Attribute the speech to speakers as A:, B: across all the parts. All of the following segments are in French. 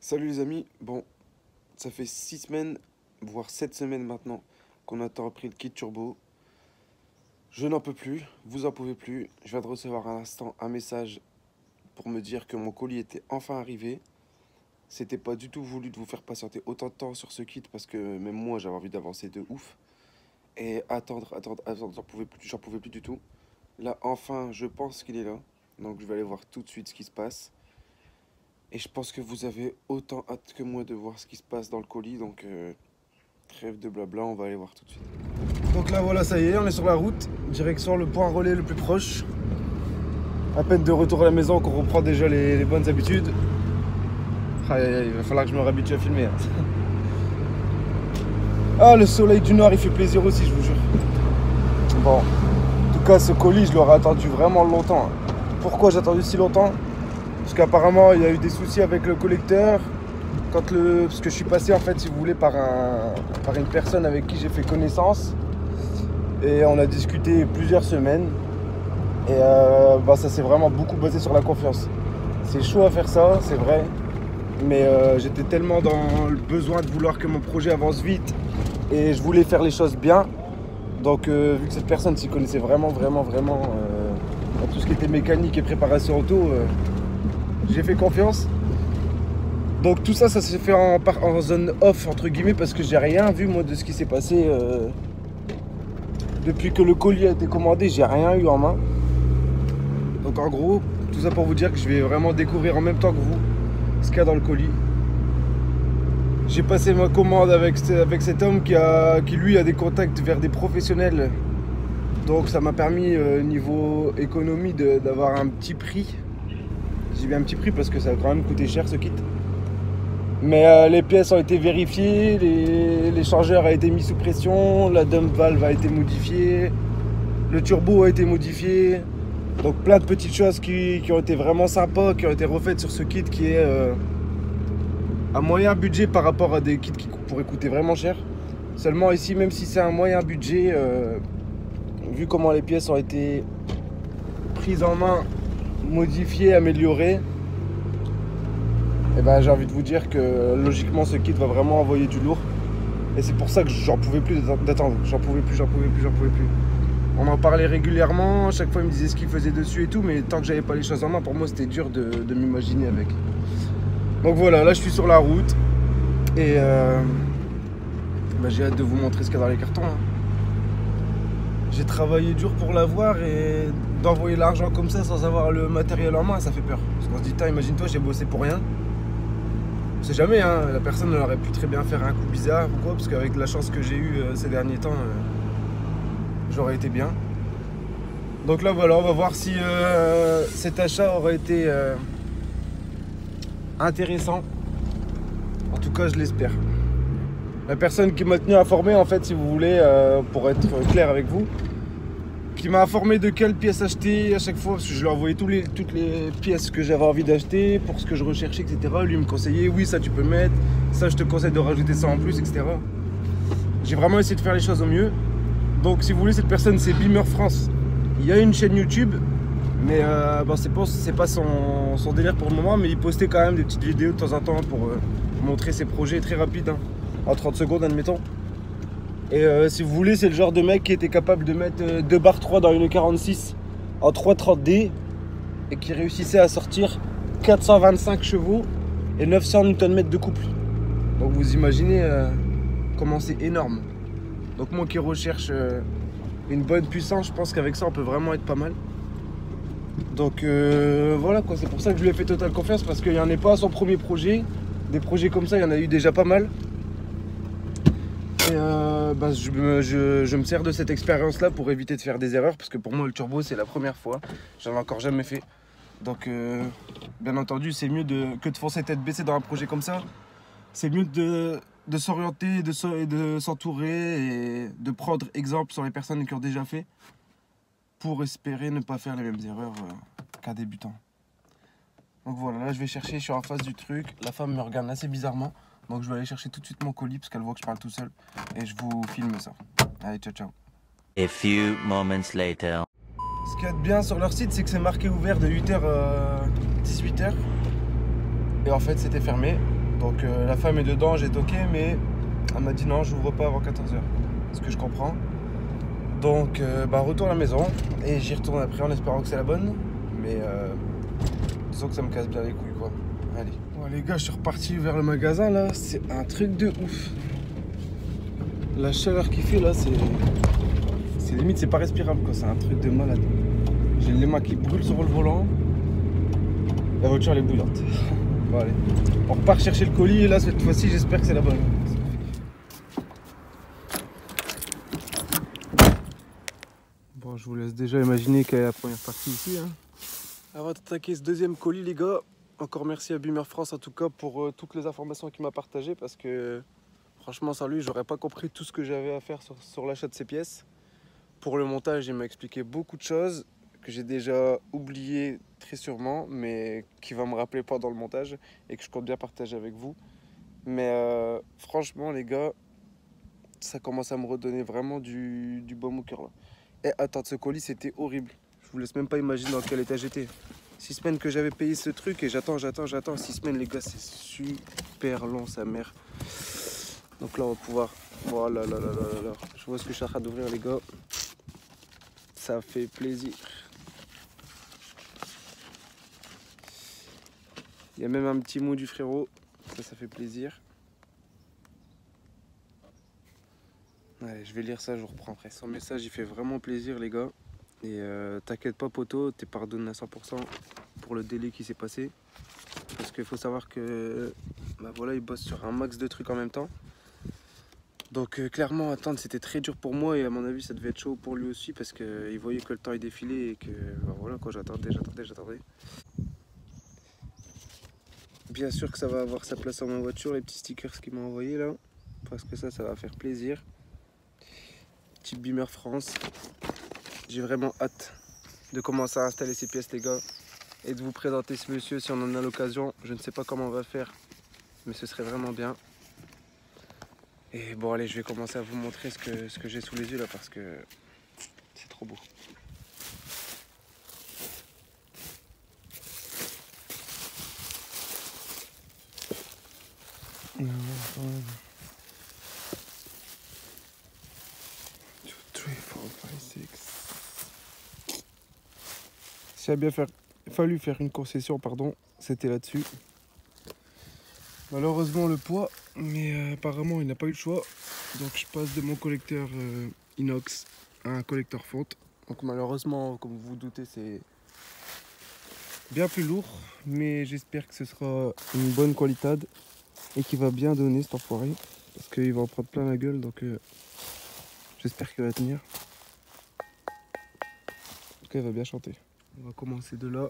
A: Salut les amis, bon, ça fait 6 semaines, voire 7 semaines maintenant qu'on attend après le kit turbo. Je n'en peux plus, vous en pouvez plus. Je viens de recevoir à l'instant un message pour me dire que mon colis était enfin arrivé. C'était pas du tout voulu de vous faire patienter autant de temps sur ce kit parce que même moi j'avais envie d'avancer de ouf. Et attendre, j'en pouvais plus du tout. Là enfin je pense qu'il est là, donc je vais aller voir tout de suite ce qui se passe. Et je pense que vous avez autant hâte que moi de voir ce qui se passe dans le colis, donc trêve de blabla, on va aller voir tout de suite. Donc là voilà, ça y est, on est sur la route, direction le point relais le plus proche. À peine de retour à la maison qu'on reprend déjà les bonnes habitudes. Aïe, aïe, aïe, il va falloir que je me réhabitue à filmer. Hein. Ah, le soleil du Nord, il fait plaisir aussi, je vous jure. Bon, en tout cas, ce colis, je l'aurais attendu vraiment longtemps. Hein. Pourquoi j'ai attendu si longtemps? Parce qu'apparemment il y a eu des soucis avec le collecteur. Parce que je suis passé en fait, si vous voulez, par une personne avec qui j'ai fait connaissance. Et on a discuté plusieurs semaines. Et ça s'est vraiment beaucoup basé sur la confiance. C'est chaud à faire ça, c'est vrai. Mais j'étais tellement dans le besoin de vouloir que mon projet avance vite. Et je voulais faire les choses bien. Donc vu que cette personne s'y connaissait vraiment dans tout ce qui était mécanique et préparation auto, j'ai fait confiance. Donc tout ça s'est fait en zone off entre guillemets parce que j'ai rien vu moi de ce qui s'est passé depuis que le colis a été commandé, j'ai rien eu en main. Donc en gros, tout ça pour vous dire que je vais vraiment découvrir en même temps que vous ce qu'il y a dans le colis. J'ai passé ma commande avec cet homme qui lui a des contacts vers des professionnels. Donc ça m'a permis niveau économie d'avoir un petit prix. J'ai mis un petit prix parce que ça a quand même coûté cher ce kit. Mais les pièces ont été vérifiées, les changeurs ont été mis sous pression, la dump valve a été modifiée, le turbo a été modifié. Donc plein de petites choses qui ont été vraiment sympas, qui ont été refaites sur ce kit qui est à moyen budget par rapport à des kits qui pourraient coûter vraiment cher. Seulement ici, même si c'est un moyen budget, vu comment les pièces ont été prises en main, modifiées, améliorées, et ben, j'ai envie de vous dire que logiquement ce kit va vraiment envoyer du lourd. Et c'est pour ça que j'en pouvais plus d'attendre. J'en pouvais plus. On en parlait régulièrement, à chaque fois il me disait ce qu'il faisait dessus et tout, mais tant que j'avais pas les choses en main, pour moi c'était dur de m'imaginer avec. Donc voilà, là je suis sur la route et j'ai hâte de vous montrer ce qu'il y a dans les cartons. Hein. J'ai travaillé dur pour l'avoir et d'envoyer l'argent comme ça sans avoir le matériel en main, ça fait peur. Parce qu'on se dit, imagine-toi, j'ai bossé pour rien. On sait jamais, hein, la personne elle aurait pu très bien faire un coup bizarre ou quoi, parce qu'avec la chance que j'ai eue ces derniers temps, j'aurais été bien. Donc là voilà, on va voir si cet achat aurait été intéressant. En tout cas, je l'espère. La personne qui m'a tenu informé, en fait, si vous voulez, pour être clair avec vous, qui m'a informé de quelles pièces acheter à chaque fois, parce que je lui ai envoyé toutes les pièces que j'avais envie d'acheter, pour ce que je recherchais, etc. Lui me conseillait, oui, ça tu peux mettre, ça je te conseille de rajouter ça en plus, etc. J'ai vraiment essayé de faire les choses au mieux. Donc si vous voulez, cette personne c'est Beamer France. Il y a une chaîne YouTube, mais c'est pas son délire pour le moment, mais il postait quand même des petites vidéos de temps en temps pour montrer ses projets très rapides, hein, en 30 secondes admettons. Et si vous voulez, c'est le genre de mec qui était capable de mettre 2 barres 3 dans une 46 en 330D et qui réussissait à sortir 425 chevaux et 900 Nm de couple. Donc vous imaginez comment c'est énorme. Donc moi qui recherche une bonne puissance, je pense qu'avec ça on peut vraiment être pas mal. Donc voilà quoi, c'est pour ça que je lui ai fait totale confiance, parce qu'il n'y en a pas à son premier projet. Des projets comme ça, il y en a eu déjà pas mal. Et je me sers de cette expérience là pour éviter de faire des erreurs, parce que pour moi le turbo c'est la première fois, j'en ai encore jamais fait. Donc bien entendu c'est mieux que de foncer tête baissée dans un projet comme ça. C'est mieux de s'orienter, de s'entourer et de prendre exemple sur les personnes qui ont déjà fait pour espérer ne pas faire les mêmes erreurs qu'un débutant. Donc voilà, là je vais chercher, je suis en face du truc, la femme me regarde assez bizarrement. Donc je vais aller chercher tout de suite mon colis parce qu'elle voit que je parle tout seul. Et je vous filme ça. Allez, ciao ciao.
B: A few moments later.
A: Ce qu'il y a de bien sur leur site, c'est que c'est marqué ouvert de 8h à 18h. Et en fait c'était fermé. Donc la femme est dedans, j'ai toqué, mais elle m'a dit non, j'ouvre pas avant 14h. Ce que je comprends. Donc retour à la maison et j'y retourne après en espérant que c'est la bonne. Mais disons que ça me casse bien les couilles quoi. Allez. Bon les gars, je suis reparti vers le magasin là, c'est un truc de ouf. La chaleur qu'il fait là, c'est limite, c'est pas respirable quoi, c'est un truc de malade. J'ai les mains qui brûlent sur le volant. La voiture elle est brûlante. Bon allez, on repart chercher le colis et là cette fois-ci j'espère que c'est la bonne. Bon, je vous laisse déjà imaginer quelle est la première partie ici. Hein. Avant d'attaquer ce deuxième colis les gars, encore merci à Bimmer France en tout cas pour toutes les informations qu'il m'a partagées parce que franchement sans lui j'aurais pas compris tout ce que j'avais à faire sur l'achat de ces pièces. Pour le montage il m'a expliqué beaucoup de choses que j'ai déjà oublié très sûrement mais qui va me rappeler pendant le montage et que je compte bien partager avec vous. Mais franchement les gars, ça commence à me redonner vraiment du baume au cœur là. Et attends, ce colis c'était horrible. Je vous laisse même pas imaginer dans quel état j'étais. 6 semaines que j'avais payé ce truc et j'attends. 6 semaines les gars, c'est super long sa mère. Donc là on va pouvoir... Voilà, là. Je vois ce que je suis en train d'ouvrir les gars. Ça fait plaisir. Il y a même un petit mot du frérot. Ça fait plaisir. Allez, je vais lire ça, je vous reprends après. Son message, il fait vraiment plaisir, les gars. Et t'inquiète pas, poto, t'es pardonné à 100% pour le délai qui s'est passé. Parce qu'il faut savoir que, voilà, il bosse sur un max de trucs en même temps. Donc clairement, attendre, c'était très dur pour moi et à mon avis, ça devait être chaud pour lui aussi parce qu'il voyait que le temps est défilé et que, voilà, quoi, j'attendais. Bien sûr que ça va avoir sa place sur ma voiture, les petits stickers qu'il m'a envoyé là. Parce que ça va faire plaisir. Petit Bimmer France. J'ai vraiment hâte de commencer à installer ces pièces les gars. Et de vous présenter ce monsieur si on en a l'occasion. Je ne sais pas comment on va faire. Mais ce serait vraiment bien. Et bon allez, je vais commencer à vous montrer ce que j'ai sous les yeux là. Parce que c'est trop beau. S'il a bien fallu faire une concession, pardon, c'était là-dessus. Malheureusement le poids, mais apparemment il n'a pas eu le choix. Donc je passe de mon collecteur inox à un collecteur fonte. Donc malheureusement, comme vous vous doutez, c'est bien plus lourd. Mais j'espère que ce sera une bonne qualité et qu'il va bien donner cet enfoiré. Parce qu'il va en prendre plein la gueule, donc j'espère qu'il va tenir. En tout cas, il va bien chanter. On va commencer de là.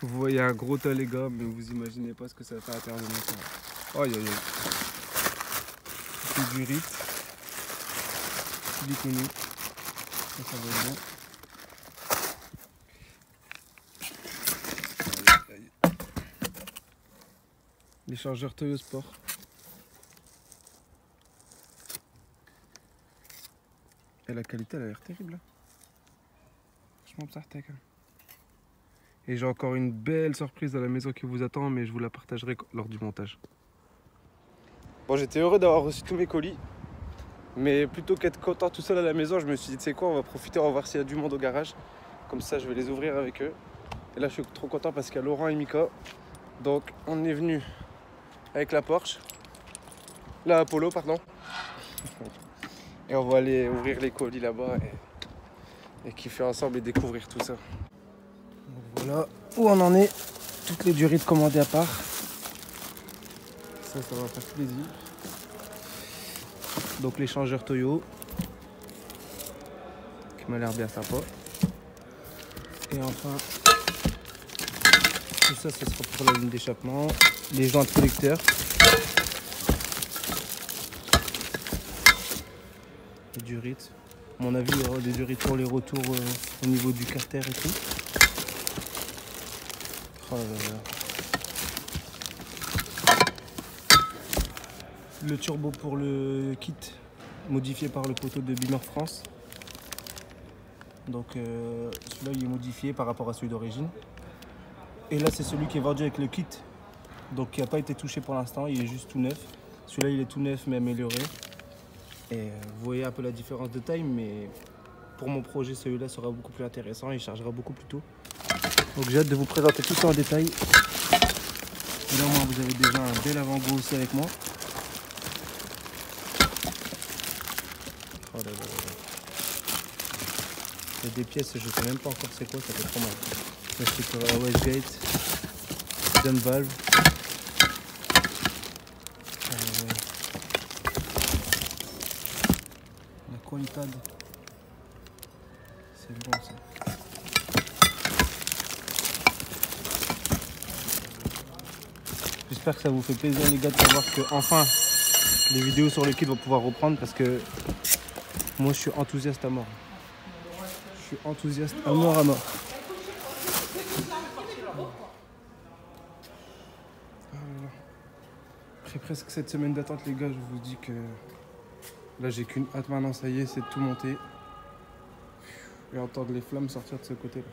A: Vous voyez un gros tas les gars, mais vous imaginez pas ce que ça va faire à l'intérieur de mon corps. Aïe aïe aïe. C'est du RIP. Silicone. Ça va être bon. Les chargeurs Toyo Sport. Et la qualité elle a l'air terrible. Franchement Psartek. Et j'ai encore une belle surprise à la maison qui vous attend, mais je vous la partagerai lors du montage. Bon, j'étais heureux d'avoir reçu tous mes colis. Mais plutôt qu'être content tout seul à la maison, je me suis dit, tu sais quoi, on va profiter, on va voir s'il y a du monde au garage. Comme ça, je vais les ouvrir avec eux. Et là, je suis trop content parce qu'il y a Laurent et Mika. Donc, on est venu avec la Porsche. La Apollo, pardon. Et on va aller ouvrir les colis là-bas et kiffer ensemble et découvrir tout ça. Donc voilà où on en est. Toutes les durées de commandées à part. Ça va faire plaisir. Donc l'échangeur Toyo. Qui m'a l'air bien sympa. Et enfin, tout ça, ce sera pour la ligne d'échappement. Les joints collecteurs. Les durites. À mon avis, il y aura des durites pour les retours au niveau du carter et tout. Oh là là. Le turbo pour le kit modifié par le poteau de Beamer France. Donc celui-là il est modifié par rapport à celui d'origine. Et là c'est celui qui est vendu avec le kit. Donc qui n'a pas été touché pour l'instant, il est juste tout neuf. Celui-là il est tout neuf mais amélioré. Et vous voyez un peu la différence de taille, mais pour mon projet celui-là sera beaucoup plus intéressant et il chargera beaucoup plus tôt. Donc j'ai hâte de vous présenter tout ça en détail. Et là moi vous avez déjà un bel avant-goût aussi avec moi. Oh là là là. Il y a des pièces, je ne sais même pas encore c'est quoi, ça fait trop mal. Là c'est pour la wastegate, dump valve. La qualité, c'est bon ça. J'espère que ça vous fait plaisir les gars de savoir que enfin les vidéos sur le kit vont pouvoir reprendre parce que moi je suis enthousiaste à mort. Je suis enthousiaste à mort à mort. Après presque 7 semaines d'attente les gars, je vous dis que là j'ai qu'une hâte maintenant, ça y est, c'est de tout monter. Et entendre les flammes sortir de ce côté là.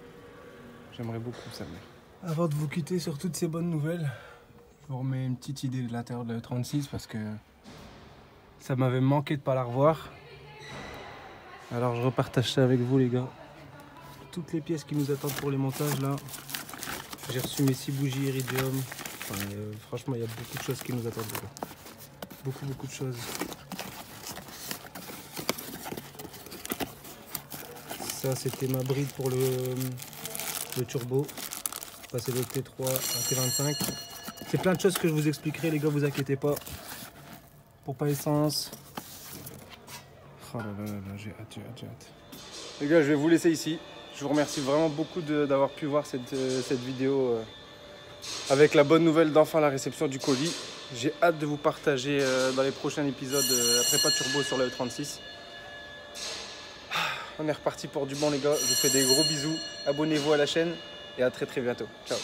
A: J'aimerais beaucoup ça. Mais... Avant de vous quitter sur toutes ces bonnes nouvelles, je vous remets une petite idée de l'intérieur de la E36 parce que ça m'avait manqué de pas la revoir. Alors je repartage ça avec vous les gars. Toutes les pièces qui nous attendent pour les montages là. J'ai reçu mes 6 bougies iridium. Enfin, franchement il y a beaucoup de choses qui nous attendent. Beaucoup de choses. Ça c'était ma bride pour le turbo. Passer de T3 à T25. C'est plein de choses que je vous expliquerai les gars, vous inquiétez pas. Pour pas essence. Oh là là là, j'ai hâte. Les gars, je vais vous laisser ici. Je vous remercie vraiment beaucoup d'avoir pu voir cette vidéo avec la bonne nouvelle d'enfin la réception du colis. J'ai hâte de vous partager dans les prochains épisodes après pas de turbo sur la E36. On est reparti pour du bon les gars. Je vous fais des gros bisous. Abonnez-vous à la chaîne et à très bientôt. Ciao.